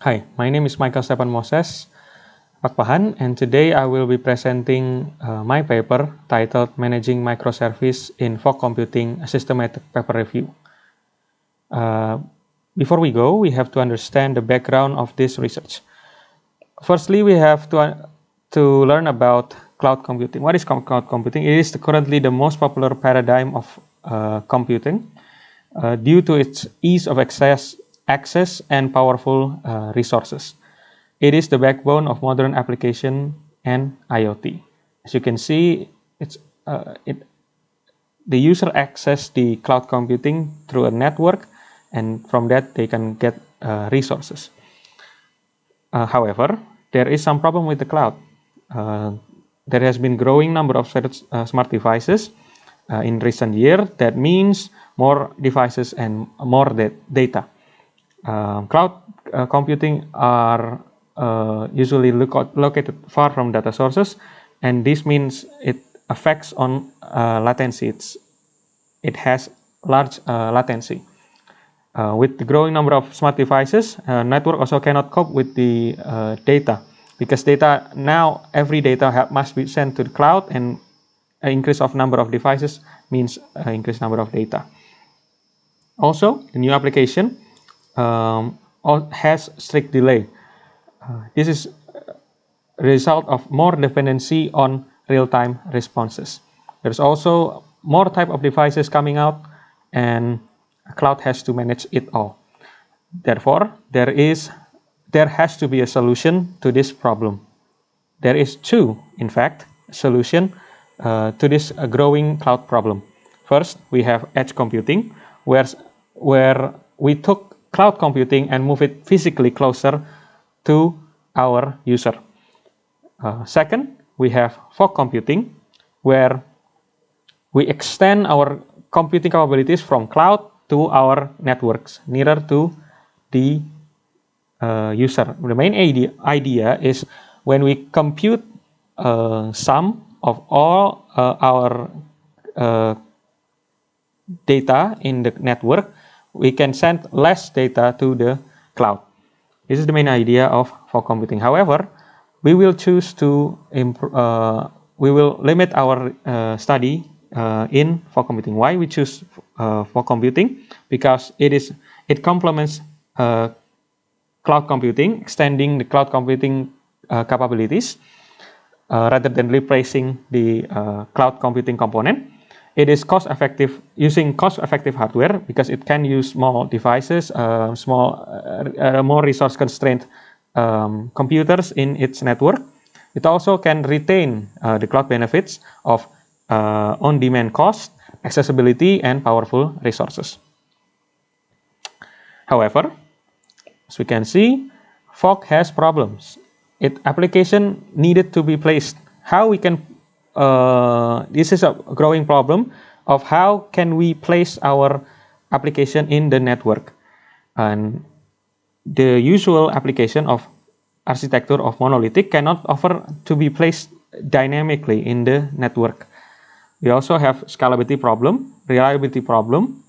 Hi, my name is Michael Stefan Moses Pakpahan, and today I will be presenting my paper titled Managing Microservice in Fog Computing, a Systematic Paper Review. Uh, Before we go, we have to understand the background of this research. Firstly, we have to learn about cloud computing. What is cloud computing? It is currently the most popular paradigm of computing due to its ease of access and powerful resources. It is the backbone of modern application and IoT. As you can see, the user access the cloud computing through a network, and from that they can get resources. However, there is some problem with the cloud. Uh, there has been growing number of smart devices in recent year. That means more devices and more data. Cloud computing are usually located far from data sources, and this means it affects on latency. It has large latency. With the growing number of smart devices, network also cannot cope with the data, because data now every data must be sent to the cloud, and an increase of number of devices means increased number of data. Also, the new application has strict delay. This is a result of more dependency on real-time responses. There's also more type of devices coming out, and cloud has to manage it all. Therefore, there has to be a solution to this problem. There is two, in fact, solution to this growing cloud problem. First, we have edge computing, where we took cloud computing and move it physically closer to our user. Second, we have fog computing, where we extend our computing capabilities from cloud to our networks, nearer to the user. The main idea is when we compute sum of all our data in the network, we can send less data to the cloud. This is the main idea of fog computing. However, we will choose to we will limit our study in fog computing. Why we choose fog computing? Because it complements cloud computing, extending the cloud computing capabilities rather than replacing the cloud computing component. It is cost-effective, using cost-effective hardware, because it can use small devices, more resource-constrained computers in its network. It also can retain the cloud benefits of on-demand cost, accessibility, and powerful resources. However, as we can see, fog has problems. Application needed to be placed. How we can this is a growing problem of how can we place our application in the network. And the usual application of architecture of monolithic cannot offer to be placed dynamically in the network. We also have scalability problem, reliability problem,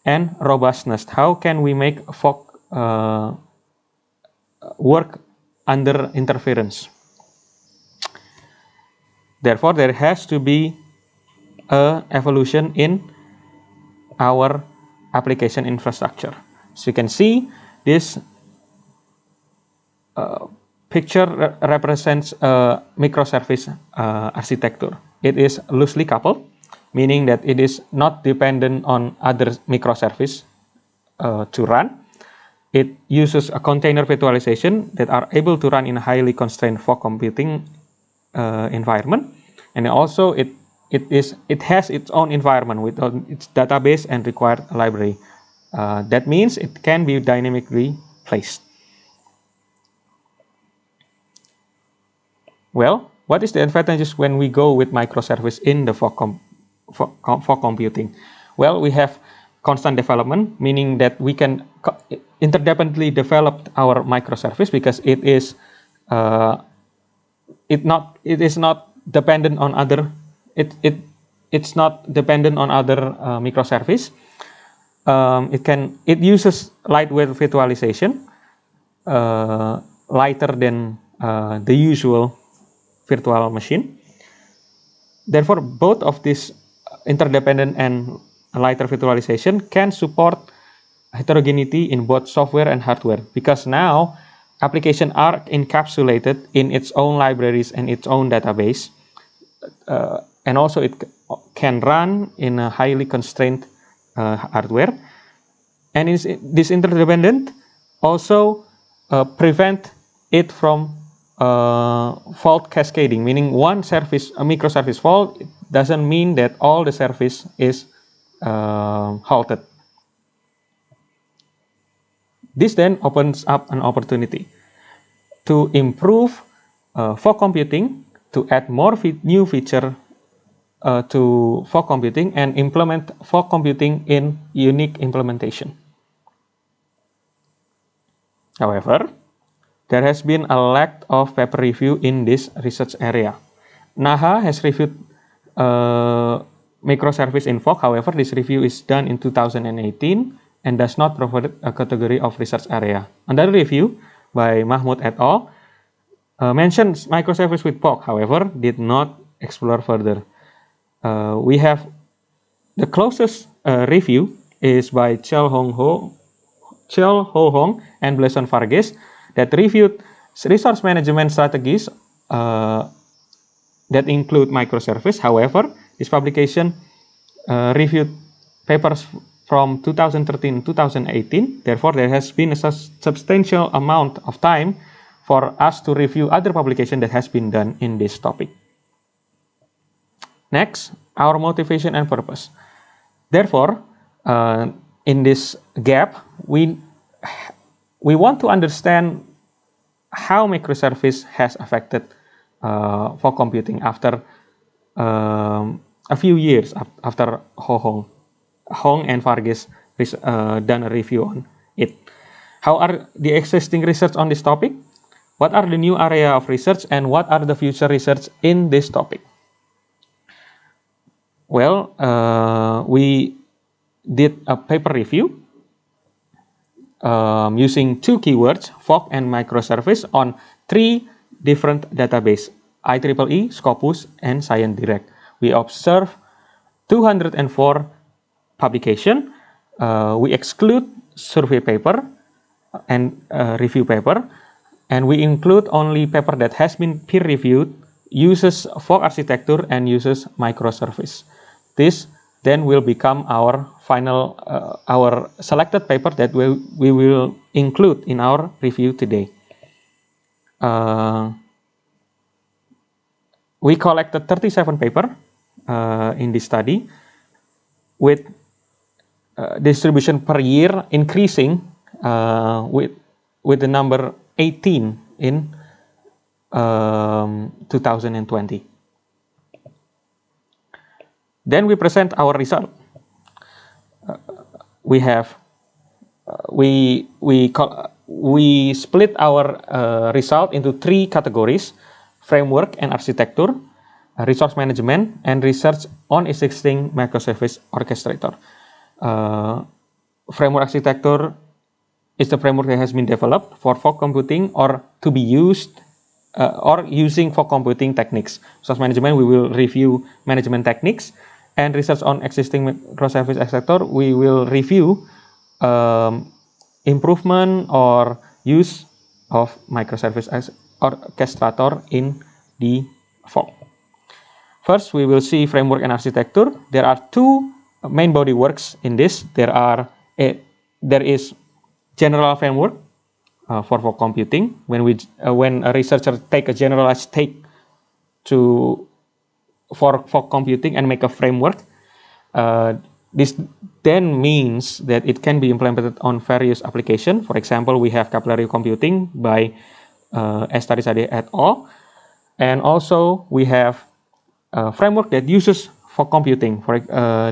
and robustness. How can we make fog work under interference? Therefore, there has to be an evolution in our application infrastructure. So you can see this picture represents a microservice architecture. It is loosely coupled, meaning that it is not dependent on other microservice to run. It uses a container virtualization that are able to run in a highly constrained fog computing environment, and also it has its own environment with its database and required library. That means it can be dynamically placed. Well, what is the advantages when we go with microservice in the fog computing? Well, we have constant development, meaning that we can interdependently develop our microservice, because it is not dependent on other microservice. It uses lightweight virtualization, lighter than the usual virtual machine. Therefore, both of these interdependent and lighter virtualization can support heterogeneity in both software and hardware, because now applications are encapsulated in its own libraries and its own database, and also it can run in a highly constrained hardware. And this interdependent also prevent it from fault cascading, meaning one service, a microservice fault, it doesn't mean that all the service is halted. This then opens up an opportunity to improve fog computing, to add more new feature to fog computing, and implement fog computing in unique implementation. However, there has been a lack of paper review in this research area. NAHA has reviewed microservice in fog. However, this review is done in 2018 and does not provide a category of research area. Another review by Mahmoud et al. Mentions microservice with fog, however, did not explore further. We have the closest review is by Chel Ho Hong and Blason Varghese, that reviewed resource management strategies that include microservice. However, this publication reviewed papers from 2013-2018. Therefore, there has been a substantial amount of time for us to review other publications that has been done in this topic. Next, our motivation and purpose. Therefore, in this gap, we want to understand how microservice has affected fog computing after a few years after Hong and Varghese done a review on it. How are the existing research on this topic? What are the new area of research, and what are the future research in this topic? Well, we did a paper review using two keywords, fog and microservice, on 3 different databases, IEEE, Scopus, and ScienceDirect. We observed 204 publications. We exclude survey paper and review paper, and we include only paper that has been peer-reviewed, uses fog architecture, and uses microservice. This then will become our final, our selected paper that we will include in our review today. We collected 37 papers in this study, with distribution per year increasing with the number 18 in 2020. Then we present our result. We split our result into 3 categories: framework and architecture, resource management, and research on existing microservice orchestrator. Framework architecture is the framework that has been developed for fog computing or to be used or using fog computing techniques. Resource management, we will review management techniques, and research on existing microservice architecture, we will review improvement or use of microservice orchestrator in the fog. First, we will see framework and architecture. There are 2 main body works in this. There is general framework for fog computing. When a researcher take a generalized take for fog computing and make a framework, this then means that it can be implemented on various applications. For example, we have capillary computing by Estarizade et al. And also we have a framework that uses fog computing.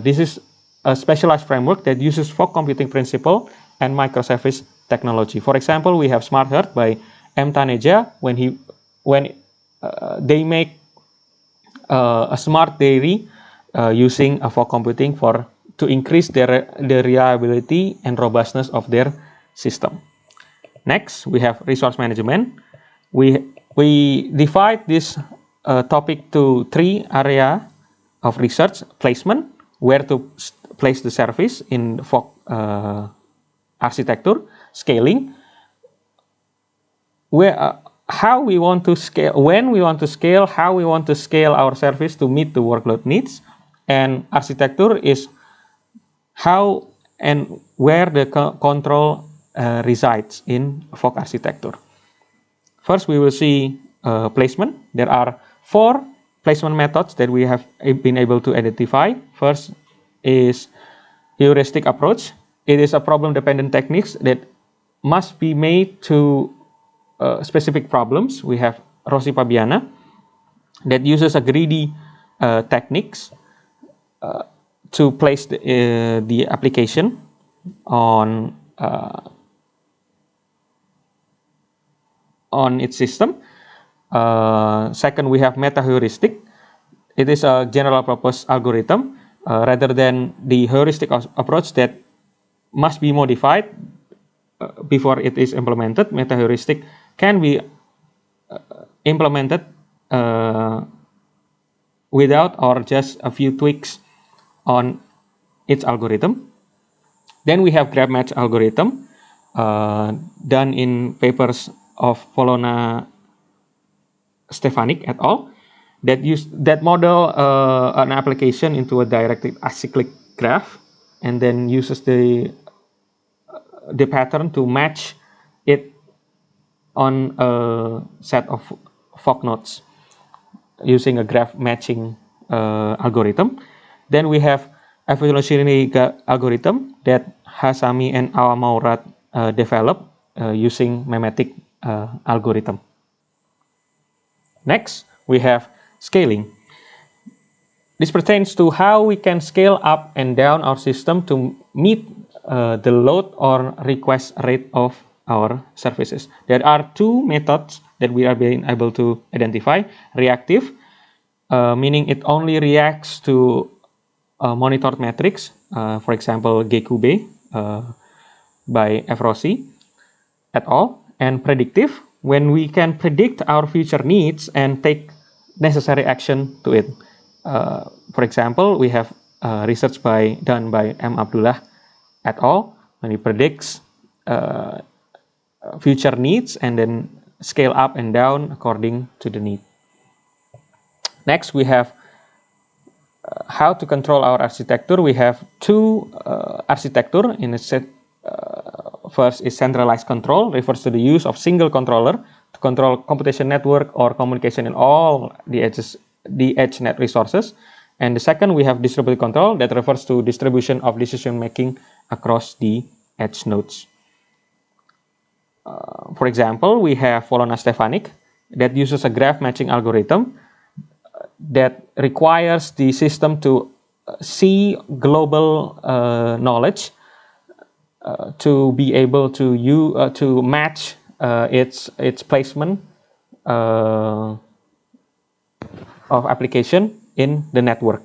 This is a specialized framework that uses fog computing principle and microservice technology. For example, we have SmartHeart by M. Taneja, when they make a smart dairy using a fog computing to increase the reliability and robustness of their system. Next, we have resource management. We divide this topic to 3 areas of research: placement, where to place the service in the fog architecture; scaling, how we want to scale, when we want to scale, how we want to scale our service to meet the workload needs; and architecture is how and where the control resides in fog architecture. First, we will see placement. There are 4 placement methods that we have been able to identify. First is heuristic approach. It is a problem-dependent techniques that must be made to specific problems. We have Rossi Pabiana that uses a greedy techniques to place the application on its system. Second, we have meta-heuristic. It is a general purpose algorithm rather than the heuristic approach that must be modified before it is implemented. Meta-heuristic can be implemented without or just a few tweaks on its algorithm. Then we have graph match algorithm done in papers of Polona, Stefanik et al. that model an application into a directed acyclic graph and then uses the pattern to match it on a set of fog nodes using a graph matching algorithm. Then we have evolutionary algorithm that Hasami and Awamaurat developed using memetic algorithm. Next, we have scaling. This pertains to how we can scale up and down our system to meet the load or request rate of our services. There are 2 methods that we are being able to identify. Reactive, meaning it only reacts to monitored metrics, for example, GQB by F. Rossi et al. And predictive, when we can predict our future needs and take necessary action to it. For example, we have research done by M. Abdullah et al. When he predicts future needs and then scale up and down according to the need. Next, we have how to control our architecture. We have 2 architecture in a set. First is centralized control, refers to the use of single controller to control computation network or communication in all the edge net resources. And the second, we have distributed control that refers to distribution of decision making across the edge nodes. For example, we have Polona Stefanik that uses a graph matching algorithm that requires the system to see global knowledge to be able to match its placement of application in the network.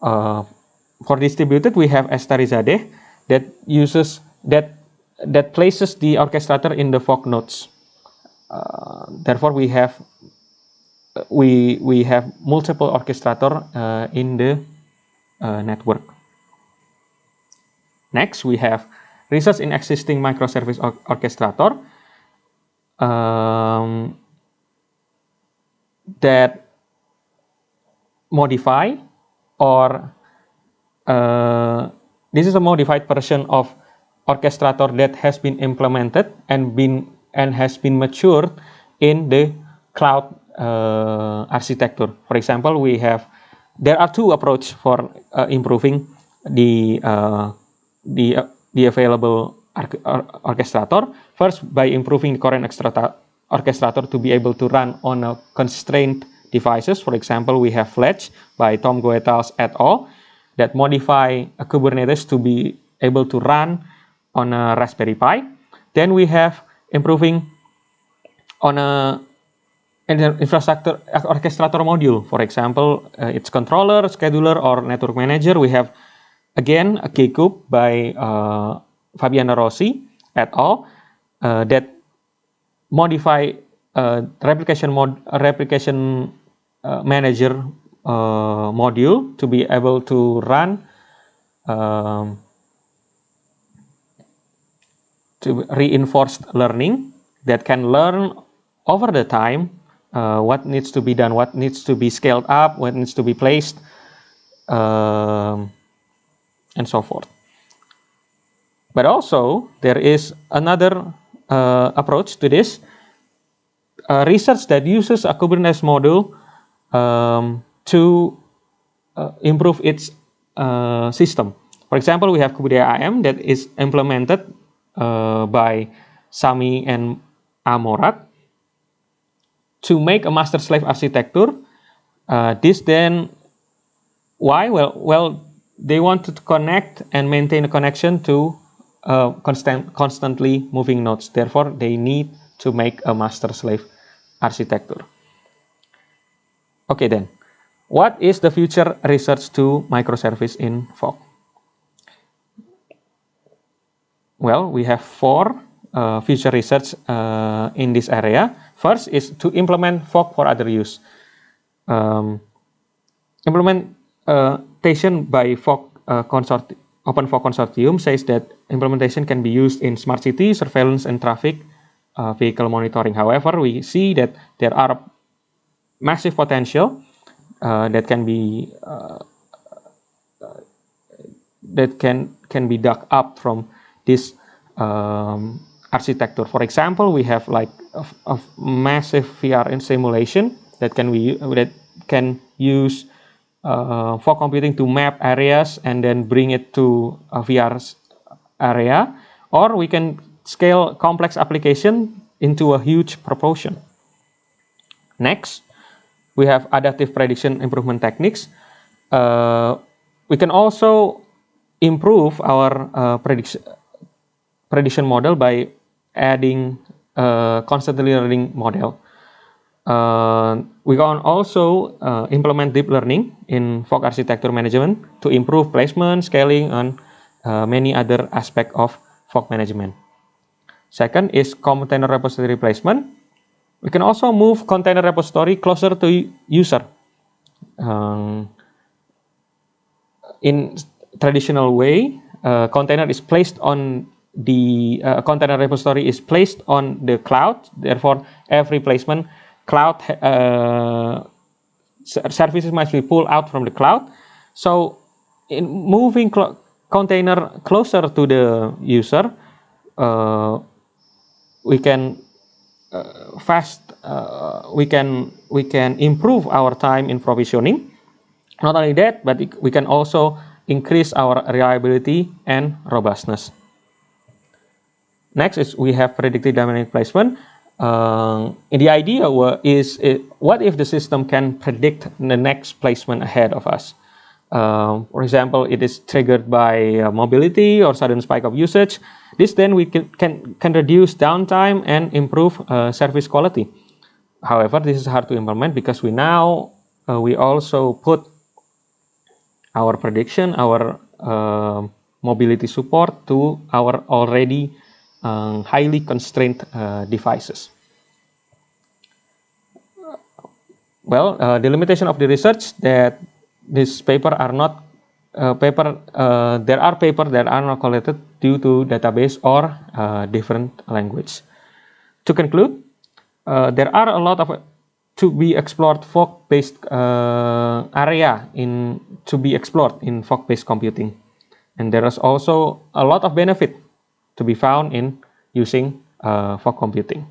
For distributed, we have Estarizadeh that uses that places the orchestrator in the fog nodes. Therefore, we have multiple orchestrator in the network. Next, we have research in existing microservice orchestrator that modify or this is a modified version of orchestrator that has been implemented and has been matured in the cloud architecture. For example, there are 2 approaches for improving the available orchestrator. First, by improving the current orchestrator to be able to run on a constrained devices. For example, we have Fletch by Tom Goethals et al. That modify a Kubernetes to be able to run on a Raspberry Pi. Then we have improving on an infrastructure orchestrator module. For example, its controller, scheduler, or network manager. We have again a K-Kube by Fabiana Rossi et al. that modify replication manager module to be able to run to reinforced learning that can learn over the time what needs to be done, what needs to be scaled up, what needs to be placed, and so forth. But also, there is another approach to this, research that uses a Kubernetes module to improve its system. For example, we have Kubedea AM that is implemented by Sami and Amorat to make a master-slave architecture. This then, why? Well, they wanted to connect and maintain a connection to constantly moving nodes. Therefore, they need to make a master-slave architecture. Okay then, what is the future research to microservice in Fog? Well, we have 4 future research in this area. First is to implement Fog for other use. Implementation by Fog Open Fog Consortium says that implementation can be used in smart city, surveillance, and traffic vehicle monitoring. However, we see that there are massive potential that can be dug up from this architecture. For example, we have like a massive VR in simulation that can use fog computing to map areas and then bring it to a VR area, or we can scale complex application into a huge proportion. Next, we have adaptive prediction improvement techniques. We can also improve our prediction model by adding constantly learning model. We can also implement deep learning in fog architecture management to improve placement, scaling, and many other aspects of fog management. Second is container repository placement. We can also move container repository closer to user. In traditional way, container is placed on the container repository is placed on the cloud. Therefore, every placement cloud services must be pulled out from the cloud. So, in moving container closer to the user, we can we can improve our time in provisioning. Not only that, but we can also increase our reliability and robustness. Next is we have predictive dynamic placement. The idea is what if the system can predict the next placement ahead of us? For example, it is triggered by mobility or sudden spike of usage. This then we can reduce downtime and improve service quality. However, this is hard to implement because we also put our prediction, our mobility support to our already highly constrained devices. Well, the limitation of the research that this paper are not there are papers that are not collected due to database or different language. To conclude, there are a lot of to be explored fog-based area to be explored in fog-based computing, and there is also a lot of benefit to be found in using fog computing.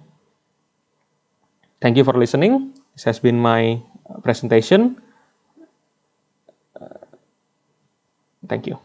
Thank you for listening. This has been my presentation. Thank you.